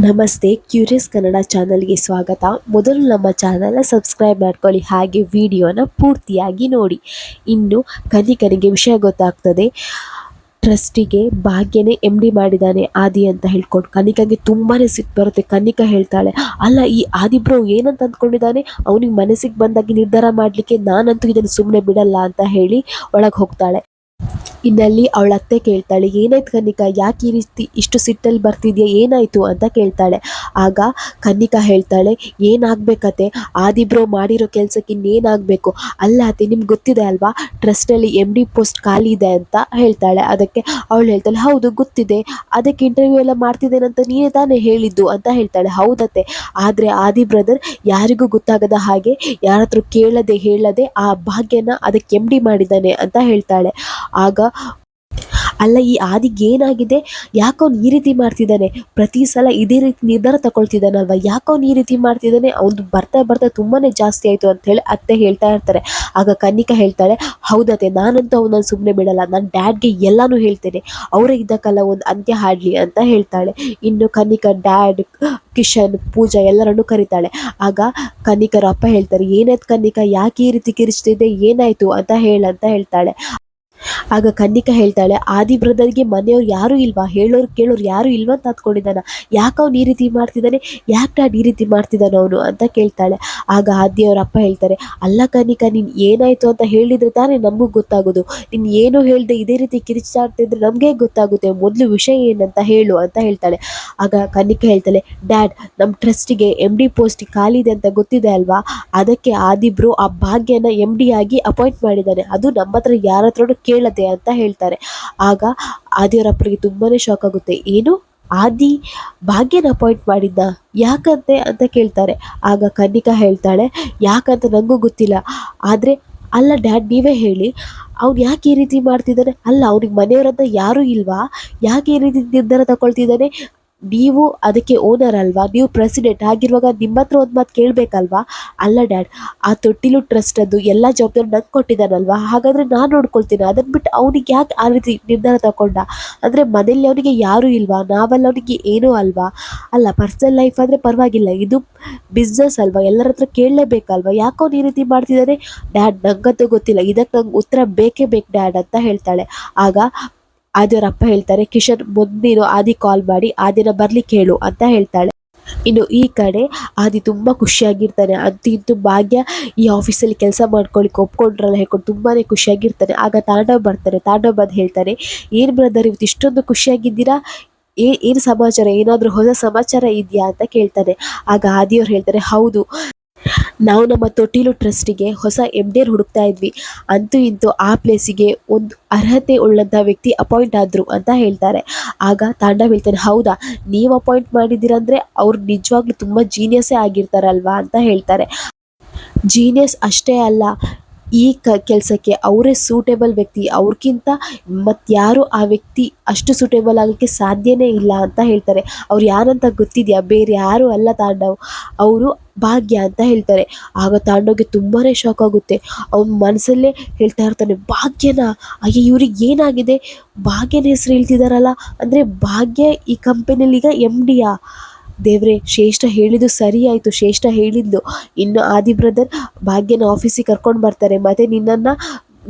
ನಮಸ್ತೆ, ಕ್ಯೂರಿಯಸ್ ಕನ್ನಡ ಚಾನಲ್ಗೆ ಸ್ವಾಗತ. ಮೊದಲು ನಮ್ಮ ಚಾನಲ್ನ ಸಬ್ಸ್ಕ್ರೈಬ್ ಮಾಡ್ಕೊಳ್ಳಿ, ಹಾಗೆ ವಿಡಿಯೋನ ಪೂರ್ತಿಯಾಗಿ ನೋಡಿ. ಇನ್ನು ಕನಿಕನಿಗೆ ವಿಷಯ ಗೊತ್ತಾಗ್ತದೆ. ಟ್ರಸ್ಟಿಗೆ ಭಾಗ್ಯನೇ MD ಮಾಡಿದ್ದಾನೆ ಆದಿ ಅಂತ ಹೇಳ್ಕೊಂಡು ಕನಿಕಗೆ ತುಂಬಾ ಸಿಟ್ಟು ಬರುತ್ತೆ. ಕನಿಕ ಹೇಳ್ತಾಳೆ, ಅಲ್ಲ ಈ ಆದಿ ಬ್ರೋ ಏನಂತ ಅಂದ್ಕೊಂಡಿದ್ದಾನೆ, ಅವನಿಗೆ ಮನಸ್ಸಿಗೆ ಬಂದಾಗಿ ನಿರ್ಧಾರ ಮಾಡಲಿಕ್ಕೆ ನಾನಂತೂ ಇದನ್ನು ಸುಮ್ಮನೆ ಬಿಡಲ್ಲ ಅಂತ ಹೇಳಿ ಒಳಗೆ ಹೋಗ್ತಾಳೆ. ಇನ್ನಲ್ಲಿ ಅವಳ ಅತ್ತೆ ಕೇಳ್ತಾಳೆ, ಏನಾಯ್ತು ಕನ್ನಿಕಾ, ಯಾಕೆ ಈ ರೀತಿ ಇಷ್ಟು ಸಿಟ್ಟಲ್ಲಿ ಬರ್ತಿದ್ಯಾ, ಏನಾಯ್ತು ಅಂತ ಕೇಳ್ತಾಳೆ. ಆಗ ಕನ್ನಿಕಾ ಹೇಳ್ತಾಳೆ, ಏನಾಗಬೇಕತ್ತೆ, ಆದಿಬ್ರೋ ಮಾಡಿರೋ ಕೆಲಸಕ್ಕೆ ಇನ್ನೇನಾಗಬೇಕು, ಅಲ್ಲ ಅತ್ತೆ ನಿಮ್ಗೆ ಗೊತ್ತಿದೆ ಅಲ್ವಾ ಟ್ರಸ್ಟಲ್ಲಿ MD ಪೋಸ್ಟ್ ಖಾಲಿ ಇದೆ ಅಂತ ಹೇಳ್ತಾಳೆ. ಅದಕ್ಕೆ ಅವಳು ಹೇಳ್ತಾಳೆ, ಹೌದು ಗೊತ್ತಿದೆ, ಅದಕ್ಕೆ ಇಂಟರ್ವ್ಯೂ ಎಲ್ಲ ಮಾಡ್ತಿದ್ದೇನಂತ ನೀನೇ ತಾನೇ ಹೇಳಿದ್ದು ಅಂತ ಹೇಳ್ತಾಳೆ. ಹೌದತ್ತೆ, ಆದರೆ ಆದಿ ಬ್ರದರ್ ಯಾರಿಗೂ ಗೊತ್ತಾಗದ ಹಾಗೆ ಯಾರ ಹತ್ರ ಕೇಳದೆ ಹೇಳದೆ ಆ ಭಾಗ್ಯನ ಅದಕ್ಕೆ MD ಮಾಡಿದ್ದಾನೆ ಅಂತ ಹೇಳ್ತಾಳೆ. ಆಗ ಅಲ್ಲ ಈ ಆದಿಗೆ ಏನಾಗಿದೆ, ಯಾಕವ್ನು ಈ ರೀತಿ ಮಾಡ್ತಿದ್ದಾನೆ, ಪ್ರತಿ ಸಲ ಇದೇ ರೀತಿ ನಿರ್ಧಾರ ತಗೊಳ್ತಿದ್ದಾನಲ್ವ, ಯಾಕವ್ನು ಈ ರೀತಿ ಮಾಡ್ತಿದ್ದಾನೆ, ಅವ್ನು ಬರ್ತಾ ಬರ್ತಾ ತುಂಬಾ ಜಾಸ್ತಿ ಆಯಿತು ಅಂತ ಹೇಳಿ ಅತ್ತೆ ಹೇಳ್ತಾ ಇರ್ತಾರೆ. ಆಗ ಕನ್ನಿಕಾ ಹೇಳ್ತಾಳೆ, ಹೌದತ್ತೆ ನಾನಂತೂ ಅವನನ್ನು ಸುಮ್ಮನೆ ಬಿಡಲ್ಲ, ನಾನು ಡ್ಯಾಡ್ಗೆ ಎಲ್ಲಾನು ಹೇಳ್ತೇನೆ, ಅವರೇ ಇದ್ದಕ್ಕಲ್ಲ ಒಂದು ಅಂತ್ಯ ಹಾಡಲಿ ಅಂತ ಹೇಳ್ತಾಳೆ. ಇನ್ನು ಕನ್ನಿಕಾ ಡ್ಯಾಡ್, ಕಿಶನ್, ಪೂಜಾ ಎಲ್ಲರನ್ನು ಕರೀತಾಳೆ. ಆಗ ಕನ್ನಿಕರ ಅಪ್ಪ ಹೇಳ್ತಾರೆ, ಏನಾಯ್ತು ಕನ್ನಿಕಾ, ಯಾಕೆ ಈ ರೀತಿ ಕಿರಿಸ್ತಿದ್ದೆ, ಏನಾಯ್ತು ಅಂತ ಹೇಳಂತ ಹೇಳ್ತಾಳೆ. ಆಗ ಕನ್ನಿಕಾ ಹೇಳ್ತಾಳೆ, ಆದಿ ಬ್ರದರ್ಗೆ ಮನೆಯವ್ರು ಯಾರೂ ಇಲ್ವಾ, ಹೇಳೋರು ಕೇಳೋರು ಯಾರೂ ಇಲ್ವಾ ಅಂತ ಅಂದ್ಕೊಂಡಿದ್ದಾನ, ಯಾಕೆ ಅವ್ನು ಈ ರೀತಿ ಮಾಡ್ತಿದ್ದಾನೆ, ಯಾಕೆ ಡ್ಯಾಡ್ ಈ ರೀತಿ ಮಾಡ್ತಿದ್ದಾನೆ ಅವನು ಅಂತ ಕೇಳ್ತಾಳೆ. ಆಗ ಆದಿಯವರ ಅಪ್ಪ ಹೇಳ್ತಾರೆ, ಅಲ್ಲ ಕನ್ನಿಕಾ ನೀನು ಏನಾಯಿತು ಅಂತ ಹೇಳಿದರೆ ತಾನೇ ನಮಗೂ ಗೊತ್ತಾಗೋದು, ನೀನು ಏನೂ ಹೇಳ್ದೆ ಇದೇ ರೀತಿ ಕಿರಿಚಾಡ್ತಿದ್ರೆ ನಮಗೆ ಗೊತ್ತಾಗುತ್ತೆ, ಮೊದಲು ವಿಷಯ ಏನಂತ ಹೇಳು ಅಂತ ಹೇಳ್ತಾಳೆ. ಆಗ ಕನ್ನಿಕಾ ಹೇಳ್ತಾಳೆ, ಡ್ಯಾಡ್ ನಮ್ಮ ಟ್ರಸ್ಟಿಗೆ MD ಪೋಸ್ಟ್ ಖಾಲಿ ಇದೆ ಅಂತ ಗೊತ್ತಿದೆ ಅಲ್ವಾ, ಅದಕ್ಕೆ ಆದಿಬ್ರು ಆ ಭಾಗ್ಯನ MD ಆಗಿ ಅಪಾಯಿಂಟ್ ಮಾಡಿದ್ದಾನೆ, ಅದು ನಮ್ಮ ಹತ್ರ ಯಾರ ಹತ್ರನೂ ಕೇಳದೆ ಅಂತ ಹೇಳ್ತಾರೆ. ಆಗ ಆದಿಯವರಪ್ಪರಿಗೆ ತುಂಬಾ ಶಾಕ್ ಆಗುತ್ತೆ, ಏನು ಆದಿ ಭಾಗ್ಯನ ಅಪಾಯಿಂಟ್ ಮಾಡಿದ್ದ, ಯಾಕಂತೆ ಅಂತ ಕೇಳ್ತಾರೆ. ಆಗ ಕನ್ನಿಕಾ ಹೇಳ್ತಾಳೆ, ಯಾಕಂತ ನನಗೂ ಗೊತ್ತಿಲ್ಲ, ಆದರೆ ಅಲ್ಲ ಡ್ಯಾಡ್ ನೀವೇ ಹೇಳಿ, ಅವ್ನು ಯಾಕೆ ಈ ರೀತಿ ಮಾಡ್ತಿದ್ದಾನೆ, ಅಲ್ಲ ಅವ್ನಿಗೆ ಮನೆಯವರಂತ ಯಾರೂ ಇಲ್ವಾ, ಯಾಕೆ ಈ ರೀತಿ ನಿರ್ಧಾರ ತಗೊಳ್ತಿದ್ದಾನೆ, ನೀವು ಅದಕ್ಕೆ ಓನರ್ ಅಲ್ವಾ, ನೀವು ಪ್ರೆಸಿಡೆಂಟ್ ಆಗಿರುವಾಗ ನಿಮ್ಮ ಹತ್ರ ಒಂದು ಮಾತು ಕೇಳಬೇಕಲ್ವಾ, ಅಲ್ಲ ಡ್ಯಾಡ್ ಆ ತೊಟ್ಟಿಲು ಟ್ರಸ್ಟ್ ಅದು ಎಲ್ಲ ಜವಾಬ್ದಾರಿ ನಂಗೆ ಕೊಟ್ಟಿದ್ದಾನಲ್ವಾ, ಹಾಗಾದರೆ ನಾನು ನೋಡ್ಕೊಳ್ತೀನಿ, ಅದನ್ನು ಬಿಟ್ಟು ಅವನಿಗೆ ಯಾಕೆ ಆ ರೀತಿ ನಿರ್ಧಾರ ತಗೊಂಡ, ಅಂದರೆ ಮನೇಲಿ ಅವನಿಗೆ ಯಾರೂ ಇಲ್ವಾ, ನಾವಲ್ಲ ಅವನಿಗೆ ಏನೂ ಅಲ್ವಾ, ಅಲ್ಲ ಪರ್ಸನಲ್ ಲೈಫ್ ಆದರೆ ಪರವಾಗಿಲ್ಲ, ಇದು ಬಿಸ್ನೆಸ್ ಅಲ್ವಾ, ಎಲ್ಲರ ಹತ್ರ ಕೇಳಲೇಬೇಕಲ್ವಾ, ಯಾಕೆ ಅವ್ನು ಈ ರೀತಿ ಮಾಡ್ತಿದ್ದಾನೆ, ಡ್ಯಾಡ್ ನಂಗಂತೂ ಗೊತ್ತಿಲ್ಲ, ಇದಕ್ಕೆ ನಂಗೆ ಉತ್ತರ ಬೇಕೇ ಬೇಕು ಡ್ಯಾಡ್ ಅಂತ ಹೇಳ್ತಾಳೆ. ಆಗ ಆದಿಯವರಪ್ಪ ಹೇಳ್ತಾರೆ, ಕಿಶನ್ ಮುಂದಿನ ಆದಿ ಕಾಲ್ ಮಾಡಿ ಆದಿನ ಬರ್ಲಿಕ್ಕೆ ಹೇಳು ಅಂತ ಹೇಳ್ತಾಳೆ. ಇನ್ನು ಈ ಕಡೆ ಆದಿ ತುಂಬ ಖುಷಿಯಾಗಿರ್ತಾನೆ, ಅಂತೂ ಇಂತೂ ಭಾಗ್ಯ ಈ ಆಫೀಸಲ್ಲಿ ಕೆಲಸ ಮಾಡ್ಕೊಳ್ಳಿಕ್ಕೆ ಒಪ್ಕೊಂಡ್ರಲ್ಲ ಹೇಳ್ಕೊಂಡು ತುಂಬಾ ಖುಷಿಯಾಗಿರ್ತಾನೆ. ಆಗ ತಾಂಡವ್ ಬರ್ತಾರೆ, ತಾಂಡವ್ ಬಂದು ಹೇಳ್ತಾರೆ, ಏನು ಬ್ರದರ್ ಇವತ್ತು ಇಷ್ಟೊಂದು ಖುಷಿಯಾಗಿದ್ದೀರಾ, ಏನು ಸಮಾಚಾರ, ಏನಾದರೂ ಹೊಸ ಸಮಾಚಾರ ಇದೆಯಾ ಅಂತ ಕೇಳ್ತಾನೆ. ಆಗ ಆದಿಯವ್ರು ಹೇಳ್ತಾರೆ, ಹೌದು ನಾವು ನಮ್ಮ ತೊಟ್ಟಿಲು ಟ್ರಸ್ಟಿಗೆ ಹೊಸ MD ಹುಡುಕ್ತಾ ಇದ್ವಿ, ಅಂತೂ ಇಂತೂ ಆ ಪ್ಲೇಸಿಗೆ ಒಂದು ಅರ್ಹತೆ ಉಳ್ಳಂಥ ವ್ಯಕ್ತಿ ಅಪಾಯಿಂಟ್ ಆದರು ಅಂತ ಹೇಳ್ತಾರೆ. ಆಗ ತಾಂಡವ್ ಹೇಳ್ತಾನೆ, ಹೌದಾ ನೀವು ಅಪಾಯಿಂಟ್ ಮಾಡಿದ್ದೀರಂದರೆ ಅವ್ರು ನಿಜವಾಗ್ಲೂ ತುಂಬ ಜೀನಿಯಸ್ಸೇ ಆಗಿರ್ತಾರಲ್ವಾ ಅಂತ ಹೇಳ್ತಾರೆ. ಜೀನಿಯಸ್ ಅಷ್ಟೇ ಅಲ್ಲ, ಈ ಕೆಲಸಕ್ಕೆ ಅವರೇ ಸೂಟೇಬಲ್ ವ್ಯಕ್ತಿ, ಅವ್ರಿಗಿಂತ ಮತ್ತಾರು ಆ ವ್ಯಕ್ತಿ ಅಷ್ಟು ಸೂಟೇಬಲ್ ಆಗಲಿಕ್ಕೆ ಸಾಧ್ಯನೇ ಇಲ್ಲ ಅಂತ ಹೇಳ್ತಾರೆ. ಅವ್ರು ಯಾರಂತ ಗೊತ್ತಿದೆಯಾ, ಬೇರೆ ಯಾರೂ ಅಲ್ಲ ತಾಂಡವ್, ಅವರು ಭಾಗ್ಯ ಅಂತ ಹೇಳ್ತಾರೆ. ಆಗ ತಾಂಡವ್ಗೆ ತುಂಬಾ ಶಾಕ್ ಆಗುತ್ತೆ, ಅವ್ನ ಮನಸ್ಸಲ್ಲೇ ಹೇಳ್ತಾ ಇರ್ತಾನೆ, ಭಾಗ್ಯನ, ಅಯ್ಯೋ ಇವ್ರಿಗೆ ಏನಾಗಿದೆ, ಭಾಗ್ಯನ ಹೆಸರು ಹೇಳ್ತಿದಾರಲ್ಲ, ಅಂದರೆ ಭಾಗ್ಯ ಈ ಕಂಪನಿಯಲ್ಲಿ ಈಗ MDಯಾ, ದೇವ್ರೆ ಶ್ರೇಷ್ಠ ಹೇಳಿದ್ದು ಸರಿ ಆಯಿತು, ಶ್ರೇಷ್ಠ ಹೇಳಿದ್ಲು, ಇನ್ನು ಆದಿ ಬ್ರದರ್ ಭಾಗ್ಯನ ಆಫೀಸಿಗೆ ಕರ್ಕೊಂಡು ಬರ್ತಾರೆ, ಮತ್ತು ನಿನ್ನನ್ನು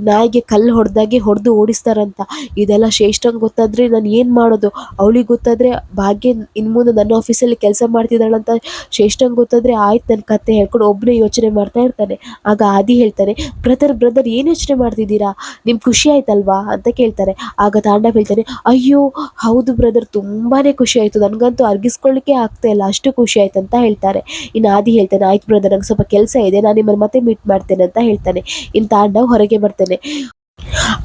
ನಾಯಿಗೆ ಕಲ್ಲು ಹೊಡೆದು ಓಡಿಸ್ತಾರಂತ, ಇದೆಲ್ಲ ಶ್ರೇಷ್ಠಂಗೆ ಗೊತ್ತಾದರೆ ನಾನು ಏನು ಮಾಡೋದು, ಅವಳಿಗೆ ಗೊತ್ತಾದರೆ ಭಾಗ್ಯ ಇನ್ನು ಮುಂದೆ ನನ್ನ ಆಫೀಸಲ್ಲಿ ಕೆಲಸ ಮಾಡ್ತಿದ್ದಾಳಂತ ಶ್ರೇಷ್ಠಂಗೆ ಗೊತ್ತಾದರೆ ಆಯ್ತು ನನ್ನ ಕತೆ ಹೇಳ್ಕೊಂಡು ಒಬ್ಬನೇ ಯೋಚನೆ ಮಾಡ್ತಾ ಇರ್ತಾನೆ. ಆಗ ಆದಿ ಹೇಳ್ತಾನೆ, ಬ್ರದರ್ ಏನು ಯೋಚನೆ ಮಾಡ್ತಿದ್ದೀರಾ, ನಿಮ್ಗೆ ಖುಷಿ ಆಯ್ತಲ್ವಾ ಅಂತ ಕೇಳ್ತಾರೆ. ಆಗ ತಾಂಡವ್ ಹೇಳ್ತಾನೆ, ಅಯ್ಯೋ ಹೌದು ಬ್ರದರ್ ತುಂಬಾ ಖುಷಿ ಆಯಿತು, ನನಗಂತೂ ಅರ್ಗಿಸ್ಕೊಳ್ಳಿಕ್ಕೆ ಆಗ್ತಾ ಇಲ್ಲ, ಅಷ್ಟು ಖುಷಿ ಆಯ್ತು ಅಂತ ಹೇಳ್ತಾರೆ. ಇನ್ನು ಆದಿ ಹೇಳ್ತಾನೆ, ಆಯ್ತು ಬ್ರದರ್ ನಂಗೆ ಸ್ವಲ್ಪ ಕೆಲಸ ಇದೆ, ನಾನು ನಿಮ್ಮನ್ನು ಮತ್ತೆ ಮೀಟ್ ಮಾಡ್ತೇನೆ ಅಂತ ಹೇಳ್ತಾನೆ. ಇನ್ನು ತಾಂಡವ್ ಹೊರಗೆ ಬರ್ತಾನೆ.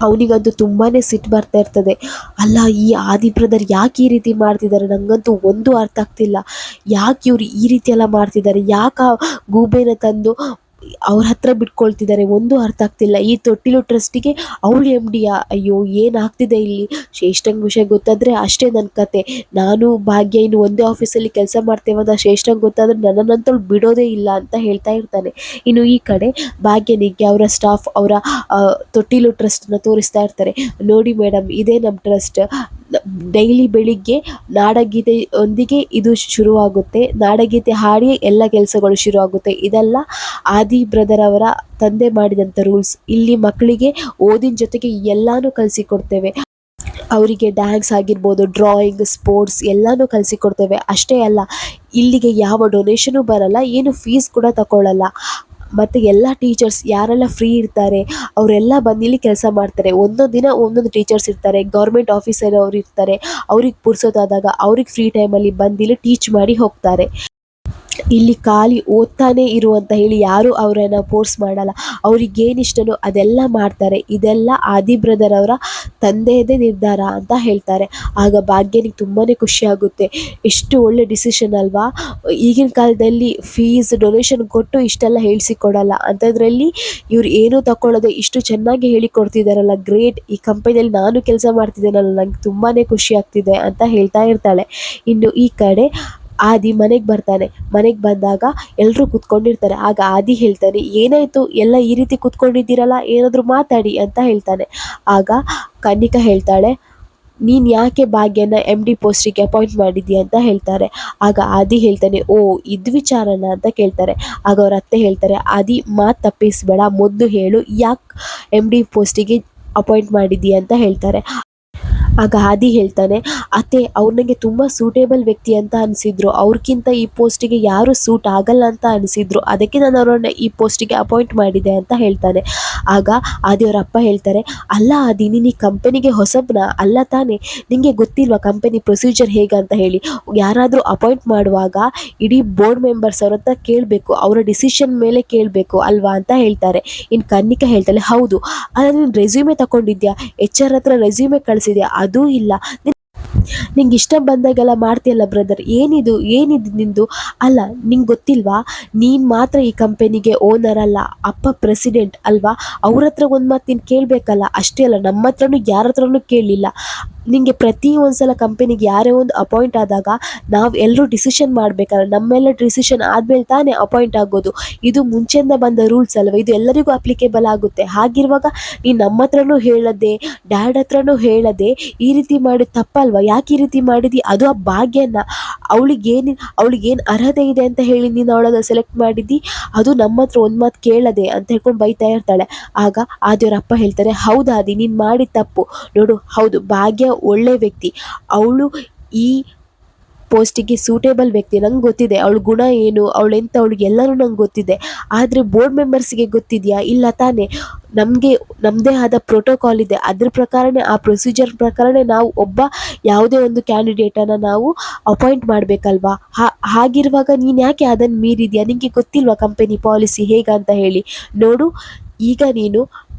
ಅವನಿಗಂತೂ ತುಂಬಾ ಸಿಟ್ಟು ಬರ್ತಾ ಇರ್ತದೆ, ಅಲ್ಲ ಈ ಆದಿ ಬ್ರದರ್ ಯಾಕೆ ಈ ರೀತಿ ಮಾಡ್ತಿದ್ದಾರೆ, ನನಗಂತೂ ಒಂದು ಅರ್ಥ ಆಗ್ತಿಲ್ಲ, ಯಾಕೆ ಇವರು ಈ ರೀತಿ ಎಲ್ಲ ಮಾಡ್ತಿದ್ದಾರೆ, ಯಾಕೆ ಆ ಗೂಬೆನ ತಂದು ಅವ್ರ ಹತ್ರ ಬಿಟ್ಕೊಳ್ತಿದ್ದಾರೆ, ಒಂದು ಅರ್ಥ ಆಗ್ತಿಲ್ಲ. ಈ ತೊಟ್ಟಿಲು ಟ್ರಸ್ಟಿಗೆ ಅವಳು MD. ಅಯ್ಯೋ ಏನಾಗ್ತಿದೆ ಇಲ್ಲಿ. ಶ್ರೇಷ್ಠಂಗ್ ವಿಷಯ ಗೊತ್ತಾದರೆ ಅಷ್ಟೇ ನನ್ನ ಕತೆ. ನಾನು ಭಾಗ್ಯ ಇನ್ನು ಒಂದೇ ಆಫೀಸಲ್ಲಿ ಕೆಲಸ ಮಾಡ್ತೇವಂತ ಶ್ರೇಷ್ಠಂಗೆ ಗೊತ್ತಾದರೆ ನನ್ನನ್ನಂತೂ ಬಿಡೋದೇ ಇಲ್ಲ ಅಂತ ಹೇಳ್ತಾ ಇರ್ತಾನೆ. ಇನ್ನು ಈ ಕಡೆ ಭಾಗ್ಯನಿಗೆ ಅವರ ಸ್ಟಾಫ್ ಅವರ ತೊಟ್ಟಿಲು ಟ್ರಸ್ಟನ್ನು ತೋರಿಸ್ತಾ ಇರ್ತಾರೆ. ನೋಡಿ ಮೇಡಮ್, ಇದೇ ನಮ್ಮ ಟ್ರಸ್ಟ್. ಡೈಲಿ ಬೆಳಿಗ್ಗೆ ನಾಡಗೀತೆಯೊಂದಿಗೆ ಇದು ಶುರುವಾಗುತ್ತೆ. ನಾಡಗೀತೆ ಹಾಡಿ ಎಲ್ಲ ಕೆಲಸಗಳು ಶುರುವಾಗುತ್ತೆ. ಇದೆಲ್ಲ ಆದಿ ಬ್ರದರ್ ಅವರ ತಂದೆ ಮಾಡಿದಂಥ ರೂಲ್ಸ್. ಇಲ್ಲಿ ಮಕ್ಕಳಿಗೆ ಓದಿನ ಜೊತೆಗೆ ಎಲ್ಲಾನು ಕಲಿಸಿಕೊಡ್ತೇವೆ. ಅವರಿಗೆ ಡ್ಯಾನ್ಸ್ ಆಗಿರ್ಬೋದು, ಡ್ರಾಯಿಂಗ್, ಸ್ಪೋರ್ಟ್ಸ್ ಎಲ್ಲನೂ ಕಲಿಸಿಕೊಡ್ತೇವೆ. ಅಷ್ಟೇ ಅಲ್ಲ, ಇಲ್ಲಿಗೆ ಯಾವ ಡೊನೇಷನು ಬರಲ್ಲ, ಏನು ಫೀಸ್ ಕೂಡ ತಗೊಳ್ಳಲ್ಲ. ಮತ್ತು ಎಲ್ಲ ಟೀಚರ್ಸ್ ಯಾರೆಲ್ಲ ಫ್ರೀ ಇರ್ತಾರೆ ಅವರೆಲ್ಲ ಬಂದು ಇಲ್ಲಿ ಕೆಲಸ ಮಾಡ್ತಾರೆ. ಒಂದೊಂದು ದಿನ ಒಂದೊಂದು ಟೀಚರ್ಸ್ ಇರ್ತಾರೆ, ಗೌರ್ಮೆಂಟ್ ಆಫೀಸರ್ ಅವ್ರು ಇರ್ತಾರೆ. ಅವ್ರಿಗೆ ಪುರ್ಸೋದಾದಾಗ ಅವ್ರಿಗೆ ಫ್ರೀ ಟೈಮಲ್ಲಿ ಬಂದಿಲ್ಲಿ ಟೀಚ್ ಮಾಡಿ ಹೋಗ್ತಾರೆ. ಇಲ್ಲಿ ಖಾಲಿ ಓದ್ತಾನೆ ಇರು ಅಂತ ಹೇಳಿ ಯಾರೂ ಅವರನ್ನು ಫೋರ್ಸ್ ಮಾಡಲ್ಲ. ಅವ್ರಿಗೇನಿಷ್ಟನೋ ಅದೆಲ್ಲ ಮಾಡ್ತಾರೆ. ಇದೆಲ್ಲ ಆದಿ ಬ್ರದರ್ ಅವರ ತಂದೆಯದೇ ನಿರ್ಧಾರ ಅಂತ ಹೇಳ್ತಾರೆ. ಆಗ ಭಾಗ್ಯನಿಗೆ ತುಂಬಾ ಖುಷಿ ಆಗುತ್ತೆ. ಎಷ್ಟು ಒಳ್ಳೆ ಡಿಸಿಷನ್ ಅಲ್ವಾ. ಈಗಿನ ಕಾಲದಲ್ಲಿ ಫೀಸ್ ಡೊನೇಷನ್ ಕೊಟ್ಟು ಇಷ್ಟೆಲ್ಲ ಹೇಳಿಸಿಕೊಡಲ್ಲ ಅಂಥದ್ರಲ್ಲಿ ಇವ್ರು ಏನೂ ತಗೊಳ್ಳೋದೆ ಇಷ್ಟು ಚೆನ್ನಾಗಿ ಹೇಳಿಕೊಡ್ತಿದ್ದಾರಲ್ಲ, ಗ್ರೇಟ್. ಈ ಕಂಪನಿಯಲ್ಲಿ ನಾನು ಕೆಲಸ ಮಾಡ್ತಿದ್ದೇನಲ್ಲ, ನಂಗೆ ತುಂಬಾ ಖುಷಿ ಆಗ್ತಿದೆ ಅಂತ ಹೇಳ್ತಾ ಇರ್ತಾಳೆ. ಇನ್ನು ಈ ಕಡೆ ಆದಿ ಮನೆಗೆ ಬರ್ತಾನೆ. ಮನೆಗೆ ಬಂದಾಗ ಎಲ್ಲರೂ ಕೂತ್ಕೊಂಡಿರ್ತಾರೆ. ಆಗ ಆದಿ ಹೇಳ್ತಾನೆ, ಏನಾಯಿತು ಎಲ್ಲ ಈ ರೀತಿ ಕೂತ್ಕೊಂಡಿದ್ದೀರಲ್ಲ, ಏನಾದರೂ ಮಾತಾಡಿ ಅಂತ ಹೇಳ್ತಾನೆ. ಆಗ ಕನ್ನಿಕಾ ಹೇಳ್ತಾಳೆ, ನೀನು ಯಾಕೆ ಭಾಗ್ಯನ MD ಪೋಸ್ಟಿಗೆ ಅಪಾಯಿಂಟ್ ಮಾಡಿದ್ದೀಯ ಅಂತ ಹೇಳ್ತಾರೆ. ಆಗ ಆದಿ ಹೇಳ್ತಾನೆ, ಓ ಇದು ವಿಚಾರನ ಅಂತ ಕೇಳ್ತಾರೆ. ಆಗ ಅವ್ರ ಅತ್ತೆ ಹೇಳ್ತಾರೆ, ಆದಿ ಮಾತು ತಪ್ಪಿಸ್ಬೇಡ, ಮೊದಲು ಹೇಳು ಯಾಕೆ MD ಪೋಸ್ಟಿಗೆ ಅಪಾಯಿಂಟ್ ಮಾಡಿದ್ದೀಯ ಅಂತ ಹೇಳ್ತಾರೆ. ಆಗ ಆದಿ ಹೇಳ್ತಾನೆ, ಅತ್ತೆ ಅವ್ರು ನನಗೆ ತುಂಬ ಸೂಟೇಬಲ್ ವ್ಯಕ್ತಿ ಅಂತ ಅನಿಸಿದ್ರು. ಅವ್ರಿಗಿಂತ ಈ ಪೋಸ್ಟಿಗೆ ಯಾರೂ ಸೂಟ್ ಆಗಲ್ಲ ಅಂತ ಅನಿಸಿದ್ರು. ಅದಕ್ಕೆ ನಾನು ಅವರನ್ನು ಈ ಪೋಸ್ಟಿಗೆ ಅಪಾಯಿಂಟ್ ಮಾಡಿದೆ ಅಂತ ಹೇಳ್ತಾನೆ. ಆಗ ಆದಿಯವರ ಅಪ್ಪ ಹೇಳ್ತಾರೆ, ಅಲ್ಲ ಆದಿ, ನೀನು ಈ ಕಂಪನಿಗೆ ಹೊಸಬ್ನ ಅಲ್ಲ ತಾನೇ, ನಿನಗೆ ಗೊತ್ತಿಲ್ವಾ ಕಂಪನಿ ಪ್ರೊಸೀಜರ್ ಹೇಗೆ ಅಂತ ಹೇಳಿ. ಯಾರಾದರೂ ಅಪಾಯಿಂಟ್ ಮಾಡುವಾಗ ಇಡೀ ಬೋರ್ಡ್ ಮೆಂಬರ್ಸ್ ಅವ್ರ ಹತ್ರ ಕೇಳಬೇಕು, ಅವರ ಡಿಸಿಷನ್ ಮೇಲೆ ಕೇಳಬೇಕು ಅಲ್ವಾ ಅಂತ ಹೇಳ್ತಾರೆ. ಇನ್ನು ಕನ್ನಿಕಾ ಹೇಳ್ತಾಳೆ, ಹೌದು, ಆದರೆ ನೀನು ರೆಸ್ಯೂಮೆ ತಗೊಂಡಿದ್ಯಾ, HR ಹತ್ರ ರೆಸ್ಯೂಮೆ ಕಳಿಸಿದ್ಯಾ, ಅದೂ ಇಲ್ಲ. ನಿಂಗೆ ಇಷ್ಟ ಬಂದಾಗೆಲ್ಲ ಮಾಡ್ತೀಯಲ್ಲ ಬ್ರದರ್, ಏನಿದು ನಿಂದು. ಅಲ್ಲ ನಿಂಗೆ ಗೊತ್ತಿಲ್ವಾ, ನೀನು ಮಾತ್ರ ಈ ಕಂಪನಿಗೆ ಓನರ್ ಅಲ್ಲ, ಅಪ್ಪ ಪ್ರೆಸಿಡೆಂಟ್ ಅಲ್ವಾ. ಅವ್ರ ಹತ್ರ ಒಂದು ಮಾತು ನೀನು ಕೇಳಬೇಕಲ್ಲ. ಅಷ್ಟೇ ಅಲ್ಲ, ನಮ್ಮ ಹತ್ರನೂ ಯಾರ ಹತ್ರನೂ ಕೇಳಲಿಲ್ಲ. ನಿಮಗೆ ಪ್ರತಿ ಒಂದ್ಸಲ ಕಂಪನಿಗೆ ಯಾರೇ ಒಂದು ಅಪಾಯಿಂಟ್ ಆದಾಗ ನಾವು ಎಲ್ಲರೂ ಡಿಸಿಷನ್ ಮಾಡಬೇಕಲ್ಲ, ನಮ್ಮೆಲ್ಲ ಡಿಸಿಷನ್ ಆದಮೇಲೆ ತಾನೇ ಅಪಾಯಿಂಟ್ ಆಗೋದು. ಇದು ಮುಂಚೆಯಿಂದ ಬಂದ ರೂಲ್ಸ್ ಅಲ್ವ, ಇದು ಎಲ್ಲರಿಗೂ ಅಪ್ಲಿಕೇಬಲ್ ಆಗುತ್ತೆ. ಹಾಗಿರುವಾಗ ನೀನು ನಮ್ಮ ಹತ್ರನೂ ಹೇಳದೆ, ಡ್ಯಾಡ್ ಹತ್ರನೂ ಹೇಳದೆ ಈ ರೀತಿ ಮಾಡಿ ತಪ್ಪಲ್ವಾ. ಯಾಕೆ ಈ ರೀತಿ ಮಾಡಿದಿ, ಅದು ಆ ಭಾಗ್ಯನ, ಅವಳಿಗೇನು ಅರ್ಹತೆ ಇದೆ ಅಂತ ಹೇಳಿ ನೀನು ಅವಳನ್ನು ಸೆಲೆಕ್ಟ್ ಮಾಡಿದ್ದಿ, ಅದು ನಮ್ಮ ಹತ್ರ ಒಂದು ಮಾತು ಕೇಳದೆ ಅಂತ ಹೇಳ್ಕೊಂಡು ಬೈತಾ ಇರ್ತಾಳೆ. ಆಗ ಆದಿಯವರ ಅಪ್ಪ ಹೇಳ್ತಾರೆ, ಹೌದಾದಿ, ನೀನು ಮಾಡಿ ತಪ್ಪು ನೋಡು. ಹೌದು, ಭಾಗ್ಯ ಒಳ್ಳೆ ವ್ಯಕ್ತಿ, ಅವಳು ಈ ಪೋಸ್ಟಿಗೆ ಸೂಟೇಬಲ್ ವ್ಯಕ್ತಿ. ನಂಗೆ ಗೊತ್ತಿದೆ ಅವಳ ಗುಣ ಏನು, ಅವಳೆಂತ, ಅವಳಿಗೆ ಎಲ್ಲರೂ ನಂಗೆ ಗೊತ್ತಿದೆ. ಆದರೆ ಬೋರ್ಡ್ ಮೆಂಬರ್ಸ್ಗೆ ಗೊತ್ತಿದೆಯಾ, ಇಲ್ಲ ತಾನೇ. ನಮಗೆ ನಮ್ಮದೇ ಆದ ಪ್ರೋಟೋಕಾಲ್ ಇದೆ, ಅದ್ರ ಪ್ರಕಾರನೇ, ಆ ಪ್ರೊಸೀಜರ್ ಪ್ರಕಾರನೇ ನಾವು ಯಾವುದೇ ಒಂದು ಕ್ಯಾಂಡಿಡೇಟನ್ನು ನಾವು ಅಪಾಯಿಂಟ್ ಮಾಡಬೇಕಲ್ವಾ. ಹಾಗಿರುವಾಗ ನೀನು ಯಾಕೆ ಅದನ್ನು ಮೀರಿದ್ಯಾ, ನಿನಗೆ ಗೊತ್ತಿಲ್ವಾ ಕಂಪನಿ ಪಾಲಿಸಿ ಹೇಗಂತ ಹೇಳಿ. ನೋಡು, ಈಗ ನೀನು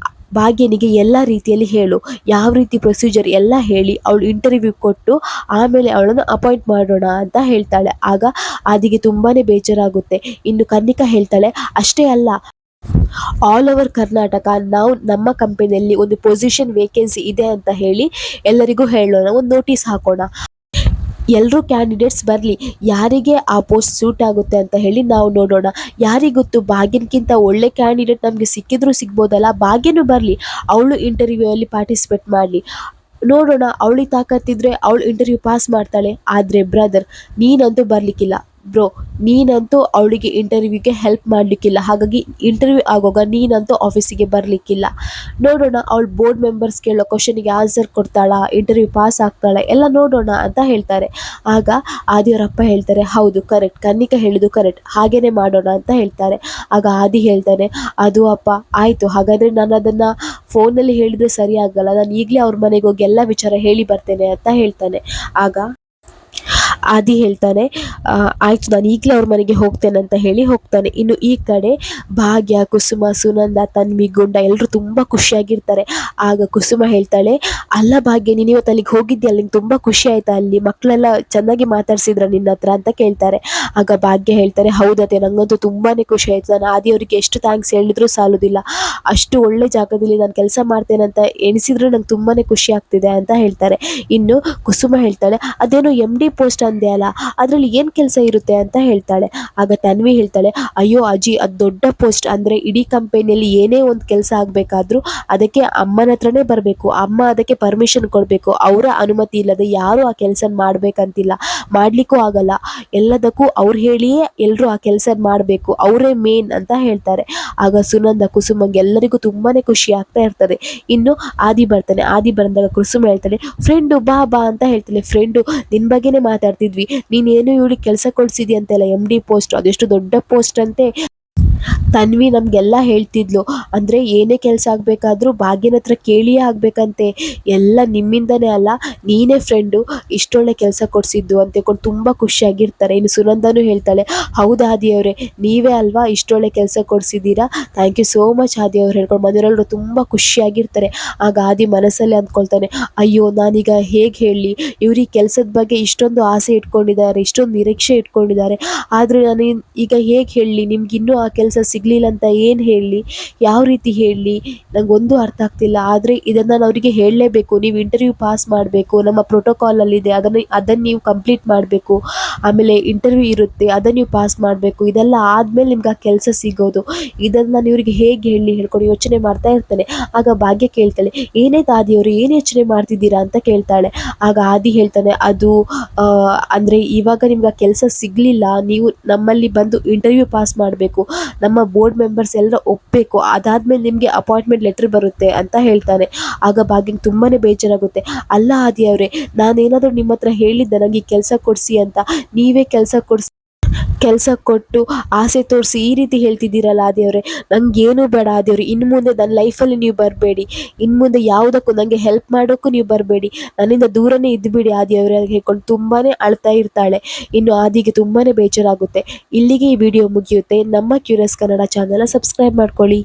ಭಾಗ್ಯನಿಗೆ ಎಲ್ಲ ರೀತಿಯಲ್ಲಿ ಹೇಳು, ಯಾವ ರೀತಿ ಪ್ರೊಸೀಜರ್ ಎಲ್ಲ ಹೇಳಿ ಅವಳು ಇಂಟರ್ವ್ಯೂ ಕೊಟ್ಟು ಆಮೇಲೆ ಅವಳನ್ನು ಅಪಾಯಿಂಟ್ ಮಾಡೋಣ ಅಂತ ಹೇಳ್ತಾಳೆ. ಆಗ ಆದಿಗೆ ತುಂಬಾ ಬೇಜಾರಾಗುತ್ತೆ. ಇನ್ನು ಕನ್ನಿಕಾ ಹೇಳ್ತಾಳೆ, ಅಷ್ಟೇ ಅಲ್ಲ, ಆಲ್ ಓವರ್ ಕರ್ನಾಟಕ ನಾವು ನಮ್ಮ ಕಂಪನಿಯಲ್ಲಿ ಒಂದು ಪೊಸಿಷನ್ ವೇಕೆನ್ಸಿ ಇದೆ ಅಂತ ಹೇಳಿ ಎಲ್ಲರಿಗೂ ಹೇಳೋಣ, ಒಂದು ನೋಟಿಸ್ ಹಾಕೋಣ. ಎಲ್ಲರೂ ಕ್ಯಾಂಡಿಡೇಟ್ಸ್ ಬರಲಿ, ಯಾರಿಗೆ ಆ ಪೋಸ್ಟ್ ಸೂಟ್ ಆಗುತ್ತೆ ಅಂತ ಹೇಳಿ ನಾವು ನೋಡೋಣ. ಯಾರಿಗೊತ್ತು, ಭಾಗ್ಯನ್ಕಿಂತ ಒಳ್ಳೆ ಕ್ಯಾಂಡಿಡೇಟ್ ನಮಗೆ ಸಿಕ್ಕಿದ್ರೂ ಸಿಗ್ಬೋದಲ್ಲ. ಭಾಗ್ಯನೂ ಬರಲಿ, ಅವಳು ಇಂಟರ್ವ್ಯೂಯಲ್ಲಿ ಪಾರ್ಟಿಸಿಪೇಟ್ ಮಾಡಲಿ, ನೋಡೋಣ. ಅವಳಿಗೆ ತಾಕತ್ತಿದ್ರೆ ಅವಳು ಇಂಟರ್ವ್ಯೂ ಪಾಸ್ ಮಾಡ್ತಾಳೆ. ಆದರೆ ಬ್ರದರ್, ನೀನಂತೂ ಬರಲಿಕ್ಕಿಲ್ಲ ಬ್ರೋ, ನೀನಂತೂ ಅವಳಿಗೆ ಇಂಟರ್ವ್ಯೂಗೆ ಹೆಲ್ಪ್ ಮಾಡಲಿಕ್ಕಿಲ್ಲ. ಹಾಗಾಗಿ ಇಂಟರ್ವ್ಯೂ ಆಗುವಾಗ ನೀನಂತೂ ಆಫೀಸಿಗೆ ಬರಲಿಕ್ಕಿಲ್ಲ. ನೋಡೋಣ, ಅವಳು ಬೋರ್ಡ್ ಮೆಂಬರ್ಸ್ ಕೇಳೋ ಕ್ವಶನಿಗೆ ಆನ್ಸರ್ ಕೊಡ್ತಾಳಾ, ಇಂಟರ್ವ್ಯೂ ಪಾಸ್ ಆಗ್ತಾಳೆ, ಎಲ್ಲ ನೋಡೋಣ ಅಂತ ಹೇಳ್ತಾರೆ. ಆಗ ಆದಿಯವರಪ್ಪ ಹೇಳ್ತಾರೆ, ಹೌದು ಕರೆಕ್ಟ್, ಕನ್ನಿಕಾ ಹೇಳಿದ್ದು ಕರೆಕ್ಟ್, ಹಾಗೇನೆ ಮಾಡೋಣ ಅಂತ ಹೇಳ್ತಾರೆ. ಆಗ ಆದಿ ಹೇಳ್ತಾನೆ, ಅದು ಅಪ್ಪ ಆಯಿತು, ಹಾಗಾದರೆ ನಾನು ಅದನ್ನು ಫೋನಲ್ಲಿ ಹೇಳಿದರೆ ಸರಿ ಆಗಲ್ಲ, ನಾನು ಈಗಲೇ ಅವ್ರ ಮನೆಗೆ ಹೋಗಿ ಎಲ್ಲ ವಿಚಾರ ಹೇಳಿ ಬರ್ತೇನೆ ಅಂತ ಹೇಳ್ತಾನೆ. ಆಗ ಆದಿ ಹೇಳ್ತಾನೆ, ಆಯ್ತು ನಾನು ಈಗಲೇ ಅವ್ರ ಮನೆಗೆ ಹೋಗ್ತೇನೆ ಅಂತ ಹೇಳಿ ಹೋಗ್ತಾನೆ. ಇನ್ನು ಈ ಕಡೆ ಭಾಗ್ಯ, ಕುಸುಮ, ಸುನಂದ, ತನ್ವಿ, ಗುಂಡ ಎಲ್ಲರೂ ತುಂಬ ಖುಷಿಯಾಗಿರ್ತಾರೆ. ಆಗ ಕುಸುಮ ಹೇಳ್ತಾಳೆ, ಅಲ್ಲ ಭಾಗ್ಯ, ನೀನು ಇವತ್ತು ಅಲ್ಲಿಗೆ ಹೋಗಿದ್ಯಲ್ಲ, ನಿಂಗೆ ತುಂಬ ಖುಷಿ ಆಯ್ತಾ? ಅಲ್ಲಿ ಮಕ್ಕಳೆಲ್ಲ ಚೆನ್ನಾಗಿ ಮಾತಾಡ್ಸಿದ್ರ ನಿನ್ನ ಹತ್ರ ಅಂತ ಕೇಳ್ತಾರೆ. ಆಗ ಭಾಗ್ಯ ಹೇಳ್ತಾರೆ, ಹೌದತ್ತೆ, ನಂಗಂತೂ ತುಂಬಾ ಖುಷಿ ಆಯ್ತು. ನಾನು ಆದಿಯವರಿಗೆ ಎಷ್ಟು ಥ್ಯಾಂಕ್ಸ್ ಹೇಳಿದ್ರು ಸಾಲುದಿಲ್ಲ. ಅಷ್ಟು ಒಳ್ಳೆ ಜಾಗದಲ್ಲಿ ನಾನು ಕೆಲಸ ಮಾಡ್ತೇನೆ ಅಂತ ಎಣಿಸಿದ್ರು ನಂಗೆ ತುಂಬಾ ಖುಷಿ ಆಗ್ತಿದೆ ಅಂತ ಹೇಳ್ತಾರೆ. ಇನ್ನು ಕುಸುಮ ಹೇಳ್ತಾಳೆ, ಅದೇನೋ MD ಪೋಸ್ಟ್ ಅಂದೆ ಅಲ್ಲ, ಅದರಲ್ಲಿ ಏನು ಕೆಲಸ ಇರುತ್ತೆ ಅಂತ ಹೇಳ್ತಾಳೆ. ಆಗ ತನ್ವಿ ಹೇಳ್ತಾಳೆ, ಅಯ್ಯೋ ಅಜ್ಜಿ, ಅದು ದೊಡ್ಡ ಪೋಸ್ಟ್. ಅಂದರೆ ಇಡೀ ಕಂಪನಿಯಲ್ಲಿ ಏನೇ ಒಂದು ಕೆಲಸ ಆಗಬೇಕಾದ್ರೂ ಅದಕ್ಕೆ ಅಮ್ಮನ ಹತ್ರನೇ ಬರಬೇಕು. ಅಮ್ಮ ಅದಕ್ಕೆ ಪರ್ಮಿಷನ್ ಕೊಡಬೇಕು. ಅವರ ಅನುಮತಿ ಇಲ್ಲದೆ ಯಾರು ಆ ಕೆಲಸ ಮಾಡಬೇಕಂತಿಲ್ಲ, ಮಾಡಲಿಕ್ಕೂ ಆಗಲ್ಲ. ಎಲ್ಲದಕ್ಕೂ ಅವ್ರು ಹೇಳಿಯೇ ಎಲ್ಲರೂ ಆ ಕೆಲಸ ಮಾಡಬೇಕು, ಅವರೇ ಮೇನ್ ಅಂತ ಹೇಳ್ತಾರೆ. ಆಗ ಸುನಂದ, ಕುಸುಮಂಗೆ ಎಲ್ಲರಿಗೂ ತುಂಬಾ ಖುಷಿ ಆಗ್ತಾ ಇರ್ತದೆ. ಇನ್ನು ಆದಿ ಬರ್ತಾನೆ. ಆದಿ ಬಂದಾಗ ಕುಸುಮ ಹೇಳ್ತಾಳೆ, ಫ್ರೆಂಡು ಬಾ ಬಾ ಅಂತ ಹೇಳ್ತಾಳೆ. ಫ್ರೆಂಡು, ನಿನ್ನ ಬಗ್ಗೆನೇ ಮಾತಾಡ್ತಿದ್ವಿ, ನೀನೇನು ಇವಳಿಗೆ ಕೆಲಸ ಕೊಡಿಸಿದಿ ಅಂತೆಲ್ಲ, MD ಪೋಸ್ಟ್, ಅದೆಷ್ಟು ದೊಡ್ಡ ಪೋಸ್ಟ್ ಅಂತೆ. ತನ್ವಿ ನಮಗೆಲ್ಲ ಹೇಳ್ತಿದ್ಲು, ಅಂದರೆ ಏನೇ ಕೆಲಸ ಆಗಬೇಕಾದ್ರೂ ಭಾಗ್ಯನ ಹತ್ರ ಕೇಳಿಯೇ ಆಗಬೇಕಂತೆ, ಎಲ್ಲ ನಿಮ್ಮಿಂದನೇ ಅಲ್ಲ, ನೀನೇ ಫ್ರೆಂಡು ಇಷ್ಟೊಳ್ಳೆ ಕೆಲಸ ಕೊಡಿಸಿದ್ದು ಅಂತೇಳ್ಕೊಂಡು ತುಂಬ ಖುಷಿಯಾಗಿರ್ತಾರೆ. ಇನ್ನು ಸುನಂದನೂ ಹೇಳ್ತಾಳೆ, ಹೌದಾ ಆದಿಯವರೇ, ನೀವೇ ಅಲ್ವಾ ಇಷ್ಟೊಳ್ಳೆ ಕೆಲಸ ಕೊಡಿಸಿದ್ದೀರಾ, ಥ್ಯಾಂಕ್ ಯು ಸೋ ಮಚ್ ಆದಿಯವ್ರು ಹೇಳ್ಕೊಂಡು ಮನೆಯವರೆಲ್ಲರೂ ತುಂಬ ಖುಷಿಯಾಗಿರ್ತಾರೆ. ಆಗ ಆದಿ ಮನಸ್ಸಲ್ಲೇ ಅಂದ್ಕೊಳ್ತಾನೆ, ಅಯ್ಯೋ ನಾನೀಗ ಹೇಗೆ ಹೇಳಲಿ, ಇವ್ರು ಈ ಕೆಲಸದ ಬಗ್ಗೆ ಇಷ್ಟೊಂದು ಆಸೆ ಇಟ್ಕೊಂಡಿದ್ದಾರೆ, ಇಷ್ಟೊಂದು ನಿರೀಕ್ಷೆ ಇಟ್ಕೊಂಡಿದ್ದಾರೆ, ಆದರೆ ನಾನು ಈಗ ಹೇಗೆ ಹೇಳಲಿ, ನಿಮ್ಗಿನ್ನೂ ಆ ಕೆಲಸ ಸಿಗಲಿಲ್ಲ ಅಂತ ಏನು ಹೇಳಲಿ, ಯಾವ ರೀತಿ ಹೇಳಲಿ, ನನಗೊಂದು ಅರ್ಥ ಆಗ್ತಿಲ್ಲ. ಆದರೆ ಇದನ್ನು ನಾನು ಅವರಿಗೆ ಹೇಳಲೇಬೇಕು. ನೀವು ಇಂಟರ್ವ್ಯೂ ಪಾಸ್ ಮಾಡಬೇಕು, ನಮ್ಮ ಪ್ರೋಟೋಕಾಲಲ್ಲಿದೆ, ಅದನ್ನು ನೀವು ಕಂಪ್ಲೀಟ್ ಮಾಡಬೇಕು. ಆಮೇಲೆ ಇಂಟರ್ವ್ಯೂ ಇರುತ್ತೆ, ಅದನ್ನು ನೀವು ಪಾಸ್ ಮಾಡಬೇಕು. ಇದೆಲ್ಲ ಆದಮೇಲೆ ನಿಮ್ಗೆ ಆ ಕೆಲಸ ಸಿಗೋದು. ಇದನ್ನು ನಾನು ಇವರಿಗೆ ಹೇಗೆ ಹೇಳಲಿ ಹೇಳ್ಕೊಂಡು ಯೋಚನೆ ಮಾಡ್ತಾ ಇರ್ತಾನೆ. ಆಗ ಭಾಗ್ಯ ಕೇಳ್ತಾಳೆ, ಏನಾಯ್ತು ಆದಿಯವರು, ಏನು ಯೋಚನೆ ಮಾಡ್ತಿದ್ದೀರಾ ಅಂತ ಕೇಳ್ತಾಳೆ. ಆಗ ಆದಿ ಹೇಳ್ತಾನೆ, ಅದು ಅಂದರೆ ಇವಾಗ ನಿಮ್ಗೆ ಆ ಕೆಲಸ ಸಿಗಲಿಲ್ಲ, ನೀವು ನಮ್ಮಲ್ಲಿ ಬಂದು ಇಂಟರ್ವ್ಯೂ ಪಾಸ್ ಮಾಡಬೇಕು, ನಮ್ಮ ಬೋರ್ಡ್ ಮೆಂಬರ್ಸ್ ಎಲ್ಲ ಒಪ್ಪಬೇಕು, ಅದಾದಮೇಲೆ ನಿಮಗೆ ಅಪಾಯಿಂಟ್ಮೆಂಟ್ ಲೆಟ್ರ್ ಬರುತ್ತೆ ಅಂತ ಹೇಳ್ತಾನೆ. ಆಗ ಭಾಗ್ಯಂಗೆ ತುಂಬಾ ಬೇಜಾರಾಗುತ್ತೆ. ಅಲ್ಲ ಆದಿಯವರೇ, ನಾನೇನಾದರೂ ನಿಮ್ಮ ಹತ್ರ ಹೇಳಿದ್ದೆ ನನಗೆ ಕೆಲಸ ಕೊಡಿಸಿ ಅಂತ, ನೀವೇ ಕೆಲಸ ಕೊಟ್ಟು ಆಸೆ ತೋರಿಸಿ ಈ ರೀತಿ ಹೇಳ್ತಿದ್ದೀರಲ್ಲ ಆದಿಯವರೇ, ನನಗೇನು ಬೇಡ ಆದಿಯವರು, ಇನ್ನು ಮುಂದೆ ನನ್ನ ಲೈಫಲ್ಲಿ ನೀವು ಬರಬೇಡಿ, ಇನ್ನು ಮುಂದೆ ಯಾವುದಕ್ಕೂ ನನಗೆ ಹೆಲ್ಪ್ ಮಾಡೋಕ್ಕೂ ನೀವು ಬರಬೇಡಿ, ನನ್ನಿಂದ ದೂರನೇ ಇದ್ದುಬಿಡಿ ಆದಿಯವರೇ ಅಂತ ಹೇಳ್ಕೊಂಡು ತುಂಬಾ ಅಳ್ತಾ ಇರ್ತಾಳೆ. ಇನ್ನು ಆದಿಗೆ ತುಂಬಾ ಬೇಜಾರಾಗುತ್ತೆ. ಇಲ್ಲಿಗೆ ಈ ವಿಡಿಯೋ ಮುಗಿಯುತ್ತೆ. ನಮ್ಮ ಕ್ಯೂರಿಯಸ್ ಕನ್ನಡ ಚಾನಲ್ನ ಸಬ್ಸ್ಕ್ರೈಬ್ ಮಾಡ್ಕೊಳ್ಳಿ.